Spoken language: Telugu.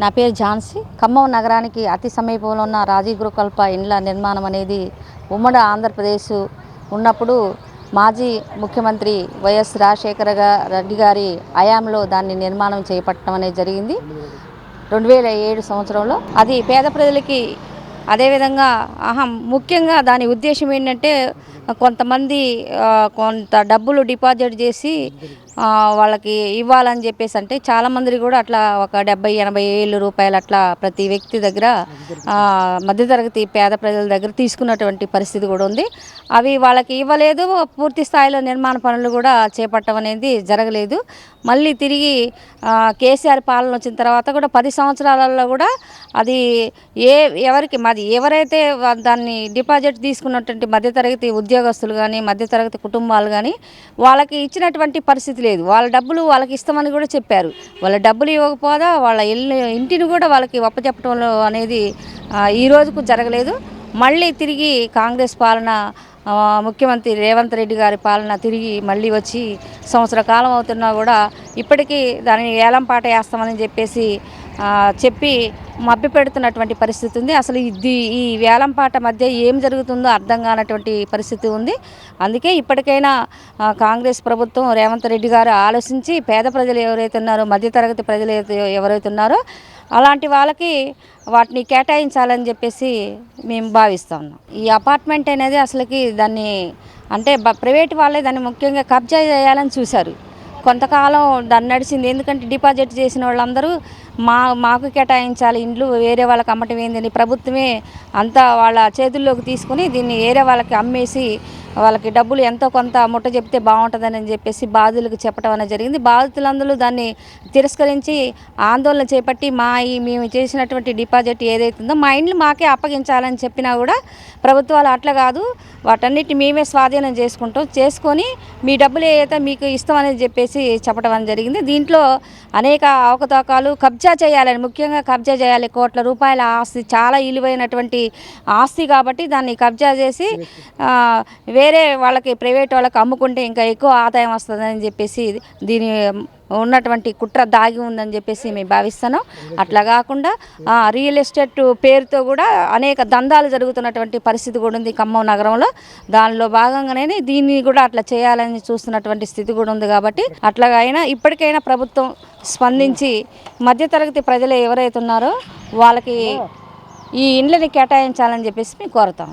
నా పేరు ఝాన్సీ. ఖమ్మం నగరానికి అతి సమీపంలో ఉన్న రాజీవ్ గృహకల్ప ఇండ్ల నిర్మాణం అనేది ఉమ్మడి ఆంధ్రప్రదేశ్ ఉన్నప్పుడు మాజీ ముఖ్యమంత్రి వైఎస్ రాజశేఖర రెడ్డి గారి హయాంలో దాన్ని నిర్మాణం చేపట్టడం అనేది జరిగింది 2007 సంవత్సరంలో. అది పేద ప్రజలకి అదేవిధంగా ముఖ్యంగా దాని ఉద్దేశం ఏంటంటే కొంతమంది కొంత డబ్బులు డిపాజిట్ చేసి వాళ్ళకి ఇవ్వాలని చెప్పేసి, అంటే చాలామంది కూడా అట్లా ఒక 70-80 వేల రూపాయలు అట్లా ప్రతి వ్యక్తి దగ్గర మధ్యతరగతి పేద ప్రజల దగ్గర తీసుకున్నటువంటి పరిస్థితి కూడా ఉంది. అవి వాళ్ళకి ఇవ్వలేదు, పూర్తి స్థాయిలో నిర్మాణ పనులు కూడా చేపట్టడం అనేది జరగలేదు. మళ్ళీ తిరిగి కేసీఆర్ పాలన వచ్చిన తర్వాత కూడా 10 సంవత్సరాలలో కూడా అది ఎవరైతే దాన్ని డిపాజిట్ తీసుకున్నటువంటి మధ్యతరగతి ఉద్యోగస్తులు కానీ మధ్యతరగతి కుటుంబాలు కానీ వాళ్ళకి ఇచ్చినటువంటి పరిస్థితి లేదు. వాళ్ళ డబ్బులు వాళ్ళకి ఇస్తామని కూడా చెప్పారు. వాళ్ళ డబ్బులు ఇవ్వకపోదా వాళ్ళ ఇంటిని కూడా వాళ్ళకి అప్పచెప్పడం అనేది ఈ రోజుకు జరగలేదు. మళ్ళీ తిరిగి కాంగ్రెస్ పాలన, ముఖ్యమంత్రి రేవంత్ రెడ్డి గారి పాలన తిరిగి మళ్ళీ వచ్చి సంవత్సర కాలం అవుతున్నా కూడా ఇప్పటికీ దానిని ఏలంపాట వేస్తామని చెప్పి మభ్యపెడుతున్నటువంటి పరిస్థితి ఉంది. అసలు ఈ వేలంపాట మధ్య ఏం జరుగుతుందో అర్థం కానటువంటి పరిస్థితి ఉంది. అందుకే ఇప్పటికైనా కాంగ్రెస్ ప్రభుత్వం, రేవంత్ రెడ్డి గారు ఆలోచించి పేద ప్రజలు ఎవరైతే ఉన్నారో, మధ్యతరగతి ప్రజలు ఎవరైతే ఉన్నారో అలాంటి వాళ్ళకి వాటిని కేటాయించాలని చెప్పేసి మేము భావిస్తూ ఉన్నాం. ఈ అపార్ట్మెంట్ అనేది అసలుకి దాన్ని అంటే ప్రైవేట్ వాళ్ళే దాన్ని ముఖ్యంగా కబ్జా చేయాలని చూశారు. కొంతకాలం దాన్ని నడిచింది. ఎందుకంటే డిపాజిట్ చేసిన వాళ్ళందరూ మాకు కేటాయించాలి, ఇండ్లు వేరే వాళ్ళకి అమ్మటం ఏందని ప్రభుత్వమే అంతా వాళ్ళ చేతుల్లోకి తీసుకుని దీన్ని వేరే వాళ్ళకి అమ్మేసి వాళ్ళకి డబ్బులు ఎంతో కొంత ముట్ట చెప్తే బాగుంటుందని చెప్పేసి బాధితులకు చెప్పడం అనేది జరిగింది. బాధితులందరూ దాన్ని తిరస్కరించి ఆందోళన చేపట్టి మేము చేసినటువంటి డిపాజిట్ ఏదైతుందో మా ఇండ్లు మాకే అప్పగించాలని చెప్పినా కూడా ప్రభుత్వాలు అట్లా కాదు, వాటన్నిటిని మేమే స్వాధీనం చేసుకొని మీ డబ్బులు ఏదైతే మీకు ఇస్తామని చెప్పేసి చెప్పడం అనేది జరిగింది. దీంట్లో అనేక అవకతవకలు, కబ్జా చేయాలని, ముఖ్యంగా కబ్జా చేయాలి. కోట్ల రూపాయల ఆస్తి, చాలా విలువైనటువంటి ఆస్తి కాబట్టి దాన్ని కబ్జా చేసి వేరే వాళ్ళకి, ప్రైవేట్ వాళ్ళకి అమ్ముకుంటే ఇంకా ఎక్కువ ఆదాయం వస్తుందని చెప్పేసి దీని ఉన్నటువంటి కుట్ర దాగి ఉందని చెప్పేసి మేము భావిస్తున్నాం. అట్లా కాకుండా రియల్ ఎస్టేట్ పేరుతో కూడా అనేక దందాలు జరుగుతున్నటువంటి పరిస్థితి కూడా ఉంది ఖమ్మం నగరంలో. దానిలో భాగంగానే దీన్ని కూడా అట్లా చేయాలని చూస్తున్నటువంటి స్థితి కూడా ఉంది. కాబట్టి అట్లాగైనా ఇప్పటికైనా ప్రభుత్వం స్పందించి మధ్యతరగతి ప్రజలు ఎవరైతే ఉన్నారో వాళ్ళకి ఈ ఇండ్లని కేటాయించాలని చెప్పేసి మేము కోరుతాం.